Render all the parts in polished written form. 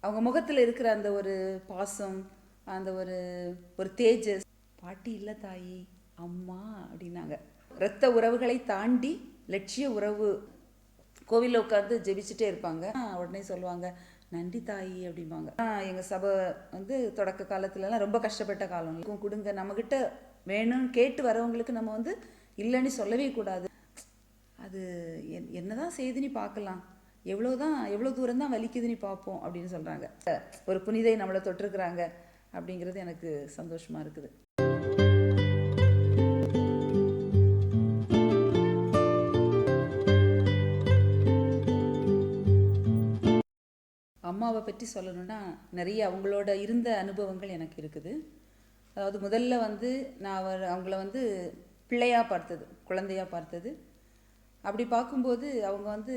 அவங்க முகத்தில் இருக்கிற அந்த ஒரு பாசம், அந்த ஒரு ஒரு தேஜஸ். பாட்டி இல்லை தாயி, அம்மா அப்படின்னாங்க. இரத்த உறவுகளை தாண்டி லட்சிய உறவு. கோவிலில் உட்காந்து ஜெபிச்சுட்டே இருப்பாங்க. உடனே சொல்லுவாங்க, நன்றி தாயி அப்படிம்பாங்க. எங்கள் சபை வந்து தொடக்க காலத்துலலாம் ரொம்ப கஷ்டப்பட்ட காலம். கொடுங்க, நம்மக்கிட்ட வேணும்னு கேட்டு வரவங்களுக்கு நம்ம வந்து இல்லைன்னு சொல்லவே கூடாது. அது என்னதான் செய்துன்னு பார்க்கலாம், எவ்வளோ தூரம் தான் வலிக்குதுன்னு பார்ப்போம் அப்படின்னு சொல்கிறாங்க. ஒரு புனிதை நம்மளை தொட்டிருக்கிறாங்க அப்படிங்கிறது எனக்கு சந்தோஷமாக இருக்குது. அம்மாவை பற்றி சொல்லணுன்னா நிறைய அவங்களோட இருந்த அனுபவங்கள் எனக்கு இருக்குது. அதாவது முதல்ல வந்து நான் அவங்கள வந்து பிள்ளையாக பார்த்தது, குழந்தையாக பார்த்தது. அப்படி பார்க்கும்போது அவங்க வந்து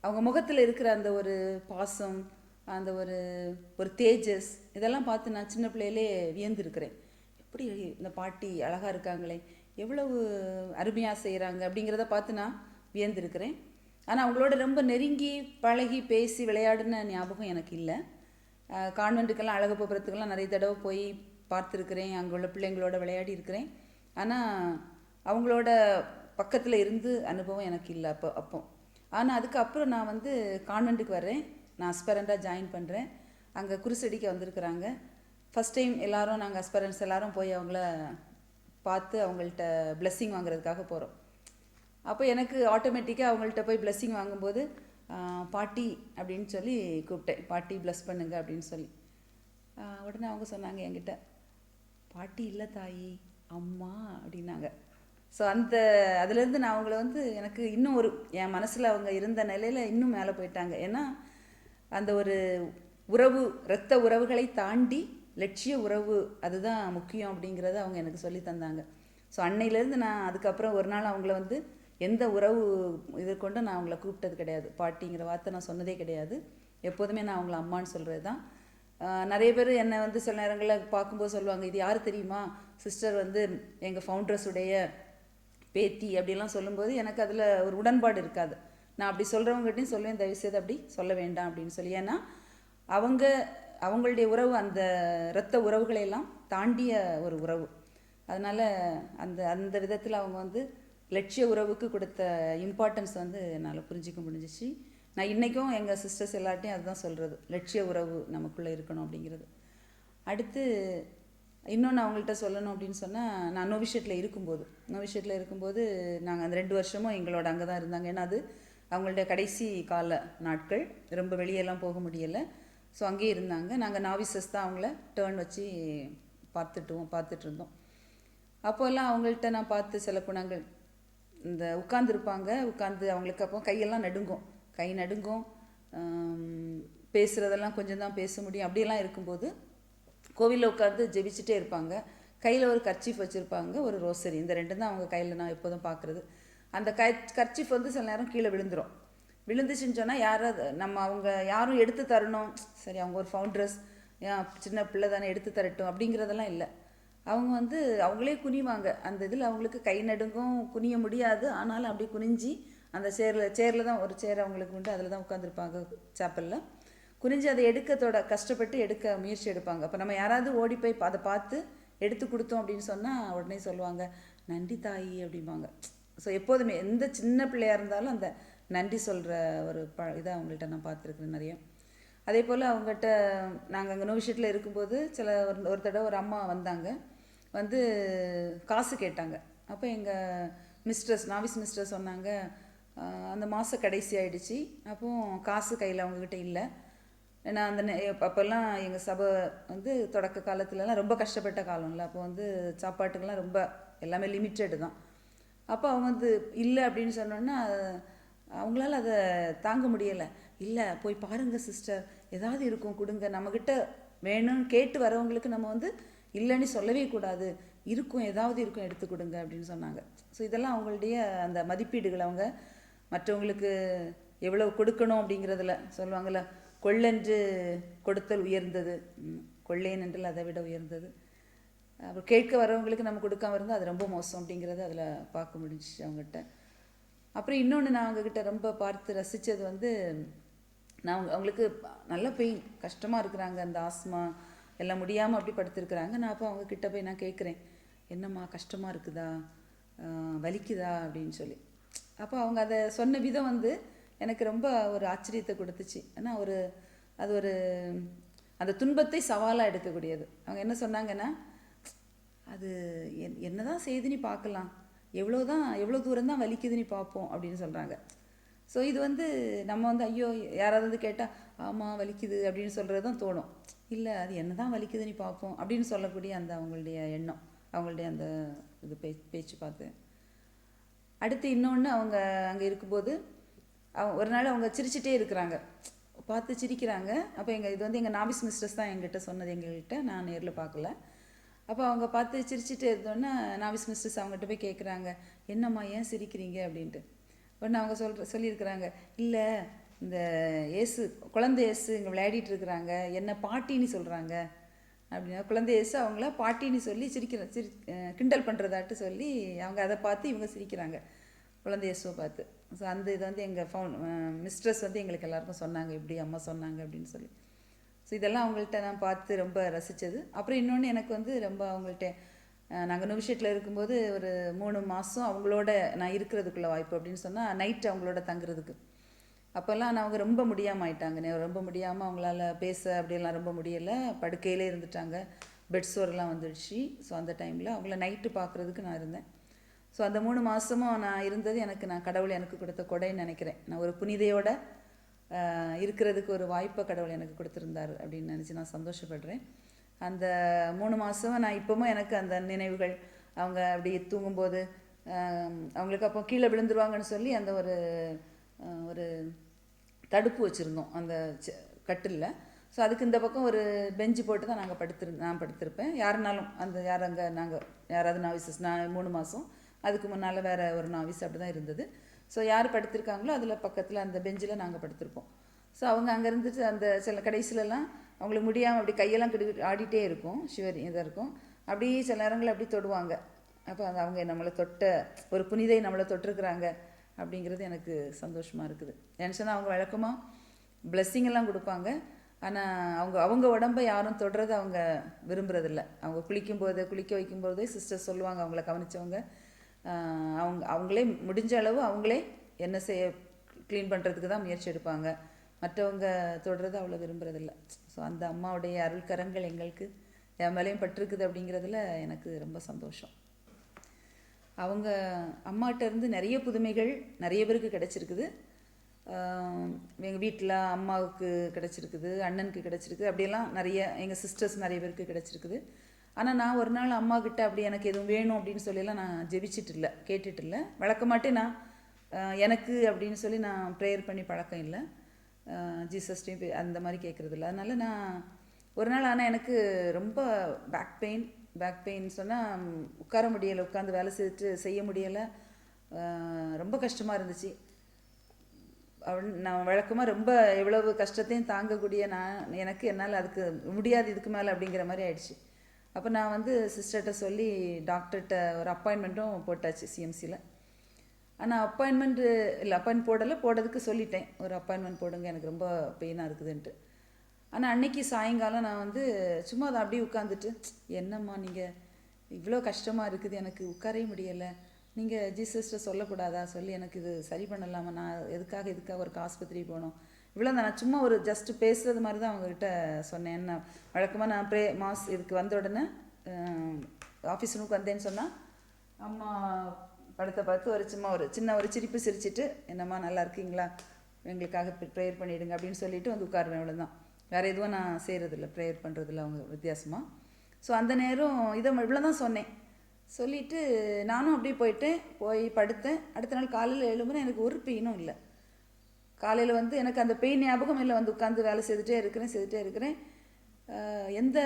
அவங்க முகத்தில் இருக்கிற அந்த ஒரு பாசம், அந்த ஒரு தேஜஸ், இதெல்லாம் பார்த்து நான் சின்ன பிள்ளையிலே வியந்துருக்கிறேன். எப்படி இந்த பாட்டி அழகாக இருக்காங்களே, எவ்வளவு அருமையாக செய்கிறாங்க அப்படிங்கிறத பார்த்து நான் வியந்துருக்கிறேன். ஆனால் அவங்களோட ரொம்ப நெருங்கி பழகி பேசி விளையாடின ஞாபகம் எனக்கு இல்லை. கான்வென்ட்டுக்கெல்லாம் அழகப்பபுரத்துக்கெல்லாம் நிறைய தடவை போய் பார்த்துருக்குறேன், அங்கே உள்ள பிள்ளைங்களோட விளையாடி இருக்கிறேன். ஆனால் அவங்களோட பக்கத்தில் இருந்து அனுபவம் எனக்கு இல்லை அப்போ. ஆனால் அதுக்கப்புறம் நான் வந்து கான்வென்ட்டுக்கு வர்றேன், நான் அஸ்பரண்டாக ஜாயின் பண்ணுறேன். அங்கே குருசடிக்க வந்திருக்கிறாங்க. ஃபஸ்ட் டைம் எல்லோரும் நாங்கள் அஸ்பரன்ஸ் எல்லோரும் போய் அவங்கள பார்த்து அவங்கள்ட்ட பிளெஸ்ஸிங் வாங்குறதுக்காக போகிறோம். அப்போ எனக்கு ஆட்டோமேட்டிக்காக அவங்கள்ட்ட போய் பிளெஸ்ஸிங் வாங்கும்போது பாட்டி அப்படின்னு சொல்லி கூப்பிட்டேன், பாட்டி பிளஸ் பண்ணுங்க அப்படின்னு சொல்லி. உடனே அவங்க சொன்னாங்க என்கிட்ட, பாட்டி இல்லை தாயி, அம்மா அப்படின்னாங்க. ஸோ அதுலேருந்து நான் அவங்கள வந்து எனக்கு இன்னும் என் மனசில் அவங்க இருந்த நிலையில் இன்னும் மேலே போயிட்டாங்க. ஏன்னா அந்த ஒரு உறவு, இரத்த உறவுகளை தாண்டி லட்சிய உறவு, அதுதான் முக்கியம் அப்படிங்கிறத அவங்க எனக்கு சொல்லி தந்தாங்க. ஸோ அன்னையிலேருந்து நான் அதுக்கப்புறம் ஒரு நாள் அவங்கள வந்து எந்த உறவு இது கொண்டு நான் அவங்கள கூப்பிட்டது கிடையாது. பாட்டிங்கிற வார்த்தை நான் சொன்னதே கிடையாது. எப்போதுமே நான் அவங்கள அம்மான்னு சொல்கிறது தான். நிறைய பேர் என்னை வந்து சில நேரங்களில் பார்க்கும்போது சொல்லுவாங்க, இது யார் தெரியுமா, சிஸ்டர் வந்து எங்கள் ஃபவுண்டர்ஸுடைய பேத்தி அப்படிலாம் சொல்லும்போது எனக்கு அதில் ஒரு உடன்பாடு இருக்காது. நான் அப்படி சொல்கிறவங்ககிட்டையும் சொல்லுவேன், தயவுசெய்து அப்படி சொல்ல வேண்டாம் அப்படின்னு சொல்லி. ஏன்னா அவங்களுடைய உறவு அந்த இரத்த உறவுகளையெல்லாம் தாண்டிய ஒரு உறவு. அதனால் அந்த விதத்தில் அவங்க வந்து லட்சிய உறவுக்கு கொடுத்த இம்பார்ட்டன்ஸ் வந்து என்னால் புரிஞ்சிக்க முடிஞ்சிச்சு. நான் இன்றைக்கும் எங்கள் சிஸ்டர்ஸ் எல்லார்ட்டையும் அதுதான் சொல்கிறது, லட்சிய உறவு நமக்குள்ளே இருக்கணும் அப்படிங்கிறது. அடுத்து இன்னொன்று அவங்கள்ட்ட சொல்லணும் அப்படின்னு சொன்னால், நான் நோவிஷேட்டில் இருக்கும்போது நாங்கள் அந்த 2 வருஷமும் எங்களோட அங்கே தான் இருந்தாங்க. ஏன்னா அது அவங்களுடைய கடைசி கால நாட்கள், ரொம்ப வெளியெல்லாம் போக முடியலை. ஸோ அங்கேயே இருந்தாங்க. நாங்கள் நாவிசஸ் தான் அவங்கள டேர்ன் வச்சு பார்த்துட்டு இருந்தோம். அப்போல்லாம் அவங்கள்ட்ட நான் பார்த்து சில குணங்கள், இந்த உட்காந்து அவங்களுக்கு அப்போ கையெல்லாம் கை நடுங்கும், பேசுகிறதெல்லாம் கொஞ்சம் தான் பேச முடியும். அப்படியெல்லாம் இருக்கும்போது கோவிலில் உட்காந்து ஜெபிச்சுட்டே இருப்பாங்க. கையில் ஒரு கர்ச்சீஃப் வச்சுருப்பாங்க, ஒரு ரோசரி. இந்த 2 தான் அவங்க கையில் நான் எப்போதும் பார்க்குறது. அந்த கர்ச்சீஃப் வந்து சில நேரம் கீழே விழுந்துச்சுன்னு சொன்னால் அவங்க யாரும் எடுத்து தரணும், சரி அவங்க ஒரு ஃபவுண்டர்ஸ், சின்ன பிள்ளை தானே எடுத்து தரட்டும் அப்படிங்கிறதெல்லாம் இல்லை. அவங்க வந்து அவங்களே குனிவாங்க. அந்த இதில் அவங்களுக்கு கை நடுங்கும், குனிய முடியாது. ஆனாலும் அப்படி குனிஞ்சி அந்த சேரில் தான் ஒரு சேர் அவங்களுக்கு உண்டு, அதில் தான் உட்காந்துருப்பாங்க சாப்பலில். குனிஞ்சு அதை கஷ்டப்பட்டு எடுக்க முயற்சி எடுப்பாங்க. அப்போ நம்ம யாராவது ஓடி போய் அதை பார்த்து எடுத்து கொடுத்தோம் அப்படின்னு சொன்னால் உடனே சொல்லுவாங்க, நன்றி தாயி அப்படிம்பாங்க. ஸோ எப்போதுமே எந்த சின்ன பிள்ளையாக இருந்தாலும் அந்த நன்றி சொல்கிற ஒரு இதை அவங்கள்ட்ட நான் பார்த்துருக்குறேன் நிறைய. அதே போல் அவங்ககிட்ட நாங்கள் அங்கே நோவிஷேட்டில் இருக்கும்போது ஒரு தடவை ஒரு அம்மா வந்தாங்க, வந்து காசு கேட்டாங்க. அப்போ எங்கள் நாவிஸ் மிஸ்டர் சொன்னாங்க, அந்த மாதம் கடைசி ஆகிடுச்சி, அப்போது காசு கையில் அவங்கக்கிட்ட இல்லை. ஏன்னா அப்போல்லாம் எங்கள் சபை வந்து தொடக்க காலத்துலலாம் ரொம்ப கஷ்டப்பட்ட காலம்ல. அப்போ வந்து சாப்பாட்டுக்கெல்லாம் ரொம்ப எல்லாமே லிமிட்டடு தான். அப்போ அவங்க வந்து இல்லை அப்படின்னு சொன்னோன்னா அவங்களால அதை தாங்க முடியலை. இல்லை, போய் பாருங்கள் சிஸ்டர், ஏதாவது இருக்கும் கொடுங்க, நம்மக்கிட்ட வேணும்னு கேட்டு வரவங்களுக்கு நம்ம வந்து இல்லைன்னு சொல்லவே கூடாது, ஏதாவது இருக்கும் எடுத்து கொடுங்க அப்படின்னு சொன்னாங்க. ஸோ இதெல்லாம் அவங்களுடைய அந்த மதிப்பீடுகள். அவங்க மற்றவங்களுக்கு எவ்வளோ கொடுக்கணும் அப்படிங்கிறதுல சொல்லுவாங்கள்ல, கொள்ளென்று கொடுத்தல் உயர்ந்தது, கொள்ளேன் என்றால் அதை விட உயர்ந்தது. அப்புறம் கேட்க வரவங்களுக்கு நம்ம கொடுக்காம இருந்தால் அது ரொம்ப மோசம் அப்படிங்கிறத அதில் பார்க்க முடிஞ்சிச்சு அவங்ககிட்ட. அப்புறம் இன்னொன்று நான் அவங்கக்கிட்ட ரொம்ப பார்த்து ரசித்தது வந்து, நான் அவங்களுக்கு நல்ல பெயின், கஷ்டமாக இருக்கிறாங்க, அந்த ஆஸ்மா எல்லாம் முடியாமல் அப்படி படுத்திருக்கிறாங்க. நான் அப்போ அவங்க கிட்ட போய் நான் கேட்குறேன், என்னம்மா கஷ்டமாக இருக்குதா, வலிக்குதா அப்படின்னு சொல்லி. அப்போ அவங்க அதை சொன்ன விதம் வந்து எனக்கு ரொம்ப ஒரு ஆச்சரியத்தை கொடுத்துச்சு. ஏன்னா அது ஒரு அந்த துன்பத்தை சவாலாக எடுக்கக்கூடியது. அவங்க என்ன சொன்னாங்கன்னா, அது என்னதான் செய்துன்னு பார்க்கலாம், எவ்வளோ தூரம் தான் வலிக்குதுன்னு பார்ப்போம் அப்படின்னு சொல்கிறாங்க. ஸோ இது வந்து நம்ம வந்து ஐயோ யாராவது வந்து கேட்டால் ஆமாம் வலிக்குது அப்படின்னு சொல்கிறது தான் தோணும். இல்லை, அது என்ன தான் வலிக்குதுன்னு பார்ப்போம் அப்படின்னு சொல்லக்கூடிய அந்த அவங்களுடைய எண்ணம், அவங்களுடைய அந்த இது பேச்சு பார்த்து. அடுத்து இன்னொன்று, அவங்க அங்கே இருக்கும்போது ஒரு நாள் அவங்க சிரிச்சிட்டே இருக்கிறாங்க, பார்த்து சிரிக்கிறாங்க. அப்போ இது வந்து எங்கள் நாவிஸ் மிஸ்டர்ஸ் தான் எங்கிட்ட சொன்னது, எங்கள்கிட்ட நான் நேரில் பார்க்கல. அப்போ அவங்க பார்த்து சிரிச்சிட்டு இருந்தோன்னே நாவிஸ் மிஸ்டர்ஸ் அவங்ககிட்ட போய் கேட்குறாங்க, என்னம்மா ஏன் சிரிக்கிறீங்க அப்படின்ட்டு. உடனே அவங்க சொல்லியிருக்கிறாங்க, இல்லை இந்த குழந்தை ஏசு இங்கே விளையாடிட்டு இருக்கிறாங்க, என்ன பாட்டின்னு சொல்கிறாங்க அப்படின்னா. குழந்தை ஏசு அவங்கள பாட்டின்னு சொல்லி கிண்டல் பண்ணுறதாட்டு சொல்லி அவங்க அதை பார்த்து இவங்க சிரிக்கிறாங்க, குழந்தை இயேசுவை பார்த்து. ஸோ அந்த இதை வந்து எங்கள் மிஸ்ட்ரஸ் வந்து எங்களுக்கு எல்லாருக்கும் சொன்னாங்க, இப்படி அம்மா சொன்னாங்க அப்படின்னு சொல்லி. ஸோ இதெல்லாம் அவங்கள்ட்ட நான் பார்த்து ரொம்ப ரசித்தது. அப்புறம் இன்னொன்று எனக்கு வந்து ரொம்ப அவங்கள்ட்ட நாங்கள் நுவிஷேட்டில் இருக்கும்போது ஒரு 3 மாதம் அவங்களோட நான் இருக்கிறதுக்குள்ள வாய்ப்பு அப்படின்னு சொன்னால், நைட்டு அவங்களோட தங்குறதுக்கு. அப்போல்லாம் அவங்க ரொம்ப முடியாமல் ஆயிட்டாங்க, ரொம்ப முடியாமல், அவங்களால பேச அப்படியெல்லாம் ரொம்ப முடியலை, படுக்கையிலே இருந்துட்டாங்க, பெட் சோரெல்லாம் வந்துடுச்சு. ஸோ அந்த டைமில் அவங்கள நைட்டு பார்க்குறதுக்கு நான் இருந்தேன். ஸோ அந்த 3 மாதமும் நான் இருந்தது நான் கடவுள் எனக்கு கொடுத்த கொடைன்னு நினைக்கிறேன். நான் ஒரு புனிதையோட இருக்கிறதுக்கு ஒரு வாய்ப்பை கடவுள் எனக்கு கொடுத்துருந்தார் அப்படின்னு நினச்சி நான் சந்தோஷப்படுறேன். அந்த 3 மாதம் நான் இப்போவும் எனக்கு அந்த நினைவுகள், அவங்க அப்படி தூங்கும்போது அவங்களுக்கு அப்போ கீழே விழுந்துருவாங்கன்னு சொல்லி அந்த ஒரு தடுப்பு வச்சுருந்தோம் அந்த கட்டிலில். ஸோ அதுக்கு இந்த பக்கம் ஒரு பெஞ்சு போட்டு தான் நான் படுத்திருப்பேன். யாருனாலும் யாராவது நாவிசஸ், நான் 3 மாதம் அதுக்கு முன்னால் வேறு ஒரு நாவிஸ் அப்படி தான் இருந்தது. ஸோ யார் படுத்திருக்காங்களோ அதில் பக்கத்தில் அந்த பெஞ்சில் நாங்கள் படுத்திருப்போம். ஸோ அவங்க அங்கே இருந்துட்டு அந்த சில கடைசிலலாம் அவங்களுக்கு முடியாமல் அப்படி கையெல்லாம் ஆடிட்டே இருக்கும், ஷிவரி இதாக இருக்கும். அப்படி சில நேரங்கள் அப்படி தொடுவாங்க. அப்போ அவங்க நம்மளை ஒரு புனிதை நம்மளை தொட்டிருக்கிறாங்க அப்படிங்கிறது எனக்கு சந்தோஷமாக இருக்குது. ஏன்னு சொன்னால் அவங்க வழக்கமாக பிளெஸ்ஸிங் எல்லாம் கொடுப்பாங்க, ஆனால் அவங்க உடம்பை யாரும் தொடுறது அவங்க விரும்புறதில்ல. அவங்க குளிக்க வைக்கும்போதே சிஸ்டர் சொல்லுவாங்க, அவங்கள கவனித்தவங்க அவங்களே முடிஞ்ச அளவு அவங்களே என்ன செய்ய க்ளீன் பண்ணுறதுக்கு தான் முயற்சி எடுப்பாங்க, மற்றவங்க தொடுறது அவ்வளோ விரும்புறதில்ல. ஸோ அந்த அம்மாவுடைய அருள்கரங்கள் எங்களுக்கு என் மேலேயும் பட்டிருக்குது அப்படிங்கிறதுல எனக்கு ரொம்ப சந்தோஷம். அவங்க அம்மாட்டேருந்து நிறைய புதுமைகள் நிறைய பேருக்கு கிடச்சிருக்குது. எங்கள் வீட்டில் அம்மாவுக்கு கிடச்சிருக்குது, அண்ணனுக்கு கிடச்சிருக்குது, அப்படியெல்லாம் நிறைய எங்கள் சிஸ்டர்ஸ் நிறைய பேருக்கு கிடச்சிருக்குது. ஆனால் நான் ஒரு நாள் அம்மா கிட்ட அப்படி எனக்கு எதுவும் வேணும் அப்படின்னு சொல்லிலாம் நான் ஜெபிச்சிட்டு இல்லை, கேட்டுட்டு இல்லை. வழக்கமாட்டே நான் எனக்கு அப்படின்னு சொல்லி நான் ப்ரேயர் பண்ணி பழக்கம் இல்லை, ஜீசஸ்டையும் அந்த மாதிரி கேட்குறது இல்லை. அதனால் நான் ஒரு நாள், ஆனால் எனக்கு ரொம்ப பேக் பெயின் சொன்னால் உட்கார முடியலை, உட்காந்து வேலை செய்ய முடியலை, ரொம்ப கஷ்டமாக இருந்துச்சு. நான் வழக்கமாக ரொம்ப எவ்வளவு கஷ்டத்தையும் தாங்கக்கூடிய என்னால் அதுக்கு முடியாது இதுக்கு மேலே அப்படிங்கிற மாதிரி ஆயிடுச்சு. அப்போ நான் வந்து சிஸ்டர்கிட்ட சொல்லி டாக்டர்கிட்ட ஒரு அப்பாயின்மெண்ட்டும் போட்டாச்சு சிஎம்சியில். ஆனால் அப்பாயின்மெண்ட் போடுறதுக்கு சொல்லிட்டேன், ஒரு அப்பாயின்மெண்ட் போடுங்க, எனக்கு ரொம்ப பெயினாக இருக்குதுன்ட்டு. ஆனால் அன்னைக்கு சாயங்காலம் நான் வந்து சும்மா அதை அப்படியே உட்காந்துட்டு, என்னம்மா நீங்கள் இவ்வளோ கஷ்டமாக இருக்குது, எனக்கு உட்காரவே முடியலை, நீங்கள் ஜீசஸ்ட்டை சொல்லக்கூடாதா, சொல்லி எனக்கு இது சரி பண்ணலாமா, நான் எதுக்காக ஒரு ஆஸ்பத்திரி போகணும், இவ்வளோ நான் சும்மா ஒரு ஜஸ்ட்டு பேசுகிறது மாதிரி தான் அவங்கக்கிட்ட சொன்னேன். என்ன வழக்கமாக நான் இதுக்கு வந்த உடனே ஆஃபீஸ் ரூமுக்கு வந்தேன்னு சொன்னால் அம்மா படத்தை பார்த்து ஒரு சின்ன சிரிப்பு சிரிச்சிட்டு, என்னம்மா நல்லா இருக்கீங்களா, எங்களுக்காக ப்ரேயர் பண்ணிவிடுங்க அப்படின்னு சொல்லிவிட்டு வந்து உட்காருவேன். இவ்வளோதான், வேறு எதுவும் நான் செய்கிறதில்ல, ப்ரேயர் பண்ணுறதில்ல அவங்க வித்தியாசமாக. ஸோ அந்த நேரம் இவ்வளோ தான் சொன்னேன். சொல்லிவிட்டு நானும் அப்படியே போய் படுத்தேன். அடுத்த நாள் காலையில் எழும்புனா எனக்கு ஒரு பெயினும் இல்லை. காலையில் வந்து எனக்கு அந்த பெயின் ஞாபகம் இல்லை, வந்து உட்காந்து வேலை செய்துட்டே இருக்கிறேன். எந்த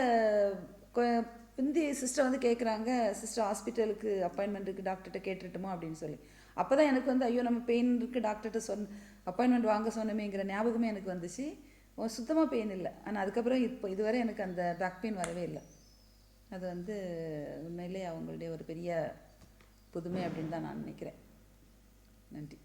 பிந்தி சிஸ்டர் வந்து கேட்குறாங்க, சிஸ்டர் ஹாஸ்பிட்டலுக்கு அப்பாயின்மெண்ட் இருக்குது, டாக்டர்கிட்ட கேட்டுட்டுமா அப்படின்னு சொல்லி. அப்போ தான் எனக்கு வந்து ஐயோ நம்ம பெயின் இருக்குது, டாக்டர்கிட்ட அப்பாயின்மெண்ட் வாங்க சொன்னமேங்கிற ஞாபகமே எனக்கு வந்துச்சு. சுத்தமாக பெயின் இல்லை. ஆனால் அதுக்கப்புறம் இதுவரை எனக்கு அந்த பேக் பெயின் வரவே இல்லை. அது வந்து உண்மையிலே அவங்களுடைய ஒரு பெரிய புதுமை அப்படின்னு தான் நான் நினைக்கிறேன். நன்றி.